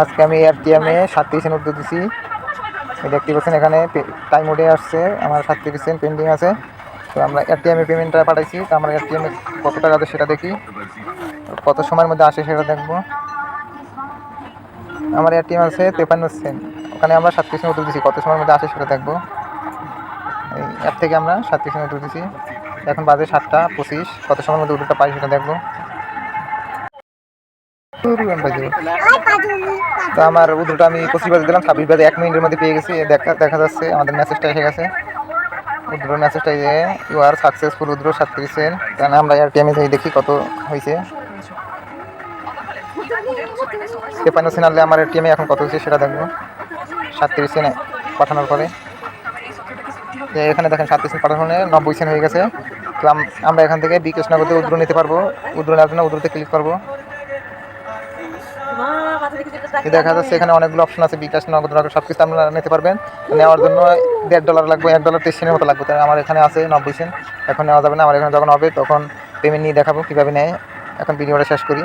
আজকে আমি এটিএমে 37 উদ্যোগ দিছি। দেখতে পাচ্ছেন এখানে টাইম মোডে আসছে, আমার 37 পেন্ডিং আছে। তো আমরা এটিএমে পেমেন্টটা পাঠাইছি। তো আমরা এটিএমে কত টাকা আছে সেটা দেখি, কত সময়ের মধ্যে আসে সেটা দেখবো। আমার এটিএম আছে 53 সেন্ট, ওখানে আমরা 37 উদ্যোগ দিছি, কত সময়ের মধ্যে আসে সেটা দেখবো। এই অ্যাপ থেকে আমরা 37 উদ্যোগ দিছি। এখন বাজে 7:25, কত সময়ের মধ্যে উদ্যোগটা পাই সেটা দেখবো। তো আমার উদ্রটা আমি 25 বাজে দিলাম, 26 বাজে 1 মিনিটের মধ্যে পেয়ে গেছি। দেখা যাচ্ছে আমাদের মেসেজটা এসে গেছে। উদ্র মেসেজটা যে ইউ আর সাকসেসফুল উদ্র 37 সেন্ট। তাহলে আমরা এটিএমে দেখি কত হয়েছে। 53 সেন্ট আনলে আমার এটিএমে এখন কত হয়েছে সেটা দেখবো। 37 সেন্ট পাঠানোর পরে এখানে দেখেন 37 সেন্ট পাঠানো 90 সেন্ট হয়ে গেছে। তো আমরা এখান থেকে বিকাশ নগদে উদ্র নিতে পারবো। উদ্র নেওয়ার জন্য উদ্রতে ক্লিক করবো। দেখা যাচ্ছে এখানে অনেকগুলো অপশন আছে, বিকাশ নগদ সব কিছু আপনারা নিতে পারবেন। নেওয়ার জন্য $1.5 লাগবে, $1 23 সেন্টের মতো লাগবে। তাই আমার এখানে আছে 90 সেন্ট, এখন নেওয়া যাবে না। আমার এখানে যখন হবে তখন পেমেন্ট নিয়ে দেখাবো কীভাবে নেয়। এখন ভিডিওটা শেষ করি।